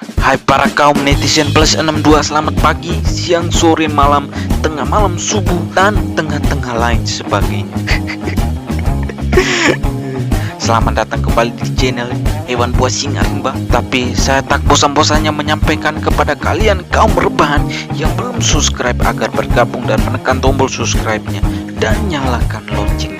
Hai para kaum netizen plus 62, selamat pagi, siang, sore, malam, tengah malam, subuh, dan tengah-tengah lain sebagainya. Selamat datang kembali di channel Hewan Buas Singa Rimba. Tapi saya tak bosan-bosannya menyampaikan kepada kalian kaum rebahan yang belum subscribe agar bergabung dan menekan tombol subscribe-nya dan nyalakan lonceng.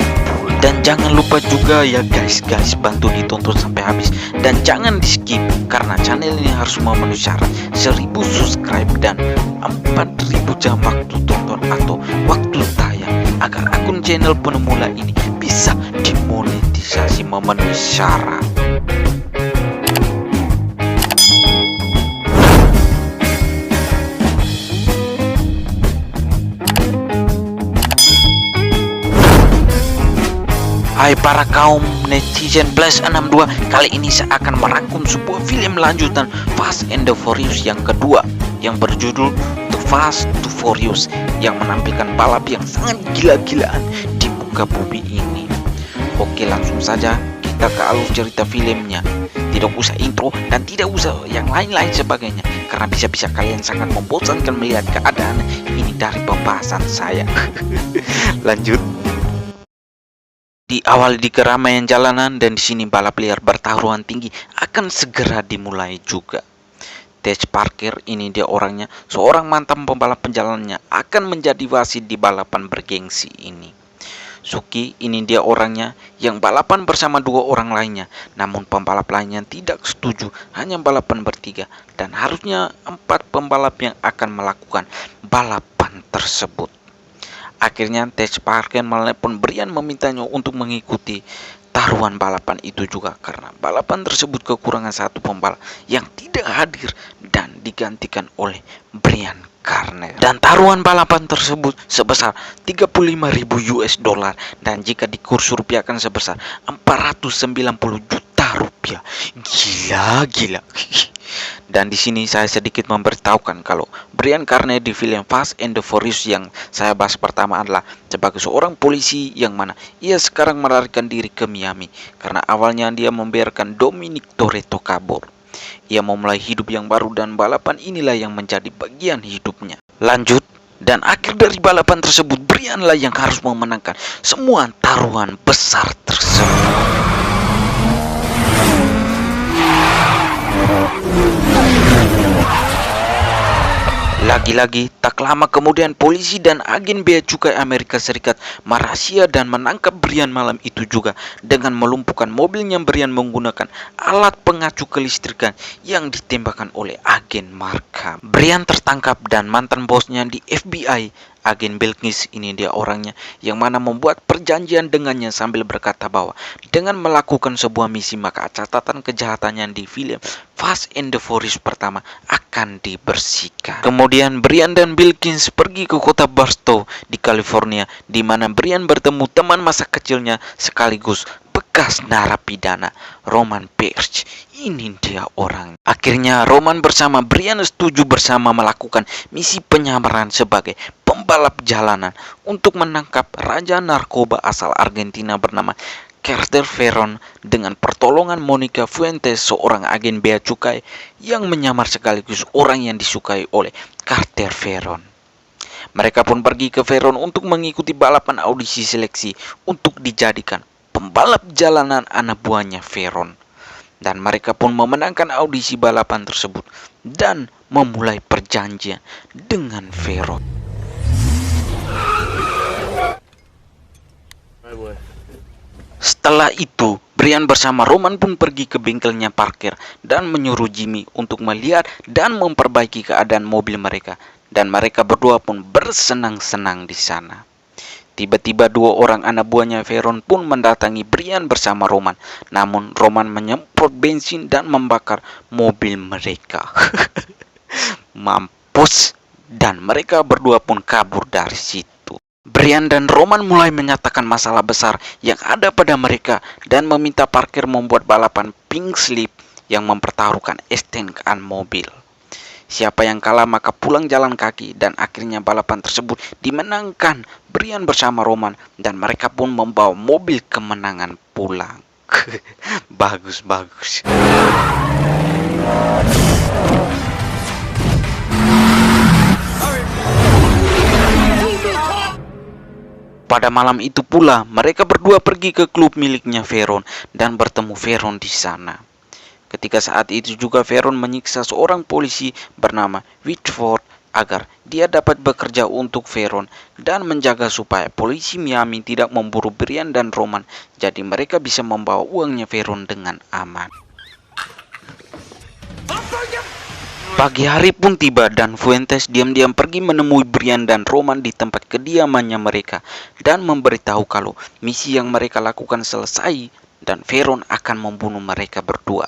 Dan jangan lupa juga ya guys, bantu ditonton sampai habis dan jangan di skip karena channel ini harus memenuhi syarat 1000 subscribe dan 4000 jam waktu tonton atau waktu tayang agar akun channel penemula ini bisa dimonetisasi memenuhi syarat. Hai para kaum netizen plus 62, kali ini saya akan merangkum sebuah film lanjutan Fast and the Furious yang kedua yang berjudul The Fast to Furious, yang menampilkan balap yang sangat gila-gilaan di muka bumi ini. Oke, langsung saja kita ke alur cerita filmnya. Tidak usah intro dan tidak usah yang lain-lain sebagainya karena bisa-bisa kalian sangat membosankan melihat keadaan ini dari pembahasan saya. Lanjut. Diawali di keramaian jalanan dan di sini balap liar bertaruhan tinggi akan segera dimulai juga. Tej Parker, ini dia orangnya, seorang mantan pembalap penjalannya, akan menjadi wasit di balapan bergengsi ini. Suki, ini dia orangnya yang balapan bersama dua orang lainnya, namun pembalap lainnya tidak setuju, hanya balapan bertiga dan harusnya 4 pembalap yang akan melakukan balapan tersebut. Akhirnya Tej Parker menelepon Brian memintanya untuk mengikuti taruhan balapan itu juga karena balapan tersebut kekurangan satu pembalap yang tidak hadir dan digantikan oleh Brian Carner. Dan taruhan balapan tersebut sebesar 35.000 US dollar dan jika dikurs rupiahkan sebesar 490 juta rupiah. Gila. Dan di sini saya sedikit memberitahukan kalau Brian Carner di film Fast and the Furious yang saya bahas pertama adalah sebagai seorang polisi yang mana ia sekarang melarikan diri ke Miami karena awalnya dia membiarkan Dominic Toretto kabur. Ia memulai hidup yang baru dan balapan inilah yang menjadi bagian hidupnya. Lanjut, dan akhir dari balapan tersebut Brian lah yang harus memenangkan semua taruhan besar tersebut. Lagi-lagi, tak lama kemudian polisi dan agen bea cukai Amerika Serikat merahasia dan menangkap Brian malam itu juga dengan melumpuhkan mobilnya Brian menggunakan alat pengacu kelistrikan yang ditembakkan oleh agen Markham. Brian tertangkap dan mantan bosnya di FBI, agen Belkis, ini dia orangnya yang mana membuat perjanjian dengannya sambil berkata bahwa dengan melakukan sebuah misi maka catatan kejahatannya di film Fast and the Furious pertama akan dibersihkan. Kemudian Brian dan Belkis pergi ke kota Barstow di California di mana Brian bertemu teman masa kecilnya sekaligus bekas narapidana Roman Pierce. Ini dia orang. Akhirnya Roman bersama Brian setuju bersama melakukan misi penyamaran sebagai pembalap jalanan untuk menangkap raja narkoba asal Argentina bernama Carter Ferron dengan pertolongan Monica Fuentes, seorang agen bea cukai yang menyamar sekaligus orang yang disukai oleh Carter Ferron. Mereka pun pergi ke Ferron untuk mengikuti balapan audisi seleksi untuk dijadikan pembalap jalanan anak buahnya Ferron. Dan mereka pun memenangkan audisi balapan tersebut dan memulai perjanjian dengan Ferron. Setelah itu, Brian bersama Roman pun pergi ke bengkelnya Parker dan menyuruh Jimmy untuk melihat dan memperbaiki keadaan mobil mereka. Dan mereka berdua pun bersenang-senang di sana. Tiba-tiba dua orang anak buahnya Ferron pun mendatangi Brian bersama Roman. Namun Roman menyemprot bensin dan membakar mobil mereka. Mampus. Dan mereka berdua pun kabur dari situ. Brian dan Roman mulai menyatakan masalah besar yang ada pada mereka dan meminta Parker membuat balapan pink slip yang mempertaruhkan STNK mobil. Siapa yang kalah maka pulang jalan kaki dan akhirnya balapan tersebut dimenangkan Brian bersama Roman dan mereka pun membawa mobil kemenangan pulang. Bagus. Pada malam itu pula, mereka berdua pergi ke klub miliknya Veron dan bertemu Veron di sana. Ketika saat itu juga Veron menyiksa seorang polisi bernama Whitford agar dia dapat bekerja untuk Veron dan menjaga supaya polisi Miami tidak memburu Brian dan Roman, jadi mereka bisa membawa uangnya Veron dengan aman. Pagi hari pun tiba dan Fuentes diam-diam pergi menemui Brian dan Roman di tempat kediamannya mereka dan memberitahu kalau misi yang mereka lakukan selesai dan Veron akan membunuh mereka berdua.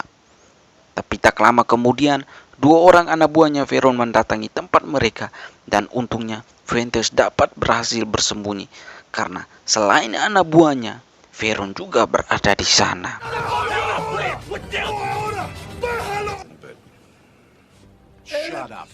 Tapi tak lama kemudian, dua orang anak buahnya Veron mendatangi tempat mereka dan untungnya Fuentes dapat berhasil bersembunyi karena selain anak buahnya, Veron juga berada di sana.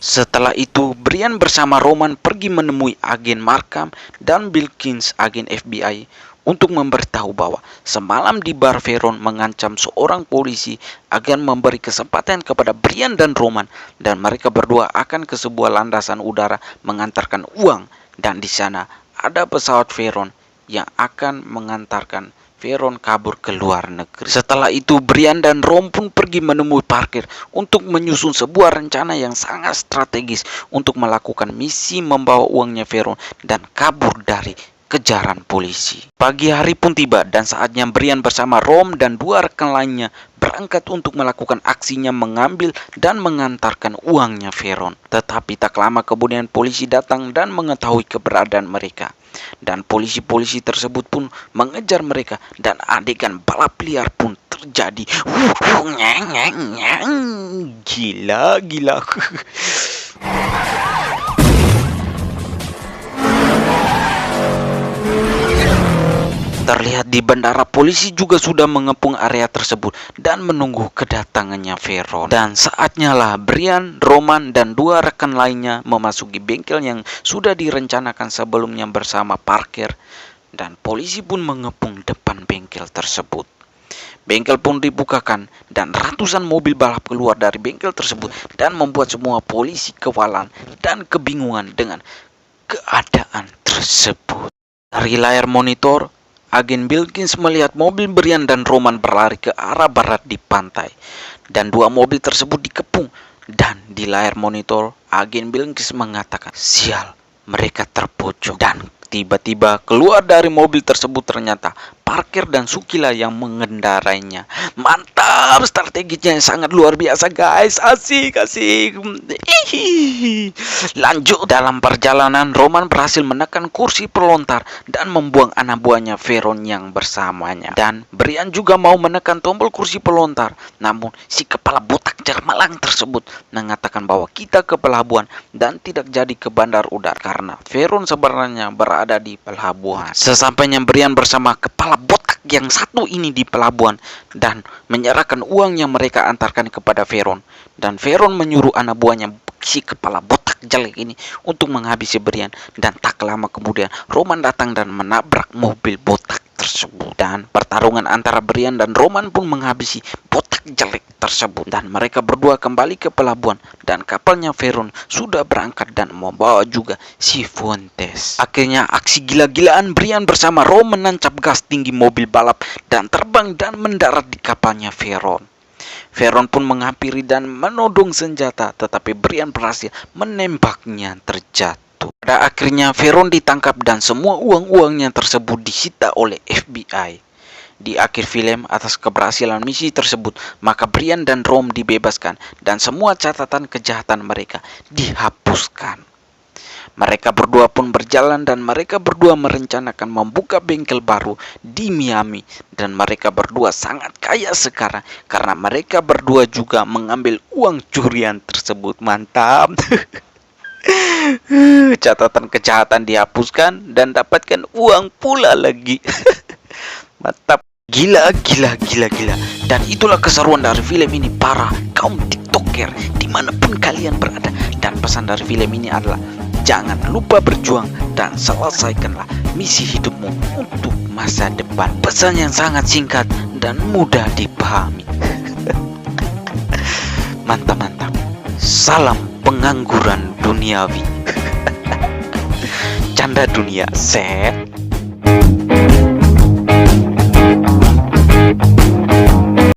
Setelah itu, Brian bersama Roman pergi menemui agen Markham dan Wilkins, agen FBI, untuk memberitahu bahwa semalam di bar Veron mengancam seorang polisi agar memberi kesempatan kepada Brian dan Roman, dan mereka berdua akan ke sebuah landasan udara mengantarkan uang, dan di sana ada pesawat Veron yang akan mengantarkan Veron kabur ke luar negeri. Setelah itu, Brian dan Rom pun pergi menemui parkir untuk menyusun sebuah rencana yang sangat strategis untuk melakukan misi membawa uangnya Veron dan kabur dari kejaran polisi. Pagi hari pun tiba dan saatnya Brian bersama Rom dan dua rekan lainnya berangkat untuk melakukan aksinya mengambil dan mengantarkan uangnya Veron. Tetapi tak lama kemudian polisi datang dan mengetahui keberadaan mereka. Dan polisi-polisi tersebut pun mengejar mereka dan adegan balap liar pun terjadi. Gila. Terlihat di bandara polisi juga sudah mengepung area tersebut dan menunggu kedatangannya Veron. Dan saatnya lah Brian, Roman, dan dua rekan lainnya memasuki bengkel yang sudah direncanakan sebelumnya bersama parkir. Dan polisi pun mengepung depan bengkel tersebut. Bengkel pun dibukakan dan ratusan mobil balap keluar dari bengkel tersebut dan membuat semua polisi kewalan dan kebingungan dengan keadaan tersebut. Dari layar monitor, agen Wilkins melihat mobil Brian dan Roman berlari ke arah barat di pantai, dan dua mobil tersebut dikepung. Dan di layar monitor, agen Wilkins mengatakan, "Sial, mereka terpojok." Dan tiba-tiba keluar dari mobil tersebut ternyata parkir dan Sukila yang mengendarainya. Mantap, strateginya sangat luar biasa guys. Asik. Lanjut, dalam perjalanan Roman berhasil menekan kursi pelontar dan membuang anak buahnya Veron yang bersamanya. Dan Brian juga mau menekan tombol kursi pelontar, namun si kepala botak Jermalang tersebut mengatakan bahwa kita ke pelabuhan dan tidak jadi ke bandar udara karena Veron sebenarnya berada di pelabuhan. Sesampainya Brian bersama kepala botak yang satu ini di pelabuhan dan menyerahkan uang yang mereka antarkan kepada Veron, dan Veron menyuruh anak buahnya si kepala botak jelek ini untuk menghabisi Brian. Dan tak lama kemudian Roman datang dan menabrak mobil botak tersebut, dan pertarungan antara Brian dan Roman pun menghabisi botak jelek tersebut, dan mereka berdua kembali ke pelabuhan dan kapalnya Veron sudah berangkat dan membawa juga si Fuentes. Akhirnya aksi gila-gilaan Brian bersama Rom menancap gas tinggi mobil balap dan terbang dan mendarat di kapalnya Veron. Veron pun menghampiri dan menodong senjata, tetapi Brian berhasil menembaknya terjatuh. Pada akhirnya Veron ditangkap dan semua uang-uangnya tersebut disita oleh FBI. Di akhir film, atas keberhasilan misi tersebut, maka Brian dan Rom dibebaskan dan semua catatan kejahatan mereka dihapuskan. Mereka berdua pun berjalan dan mereka berdua merencanakan membuka bengkel baru di Miami, dan mereka berdua sangat kaya sekarang karena mereka berdua juga mengambil uang curian tersebut. Mantap. Catatan kejahatan dihapuskan dan dapatkan uang pula lagi. Mantap. Gila. Dan itulah keseruan dari film ini para kaum TikToker dimanapun kalian berada. Dan pesan dari film ini adalah jangan lupa berjuang dan selesaikanlah misi hidupmu untuk masa depan. Pesan yang sangat singkat dan mudah dipahami. Mantap. Salam pengangguran duniawi. Canda dunia, set.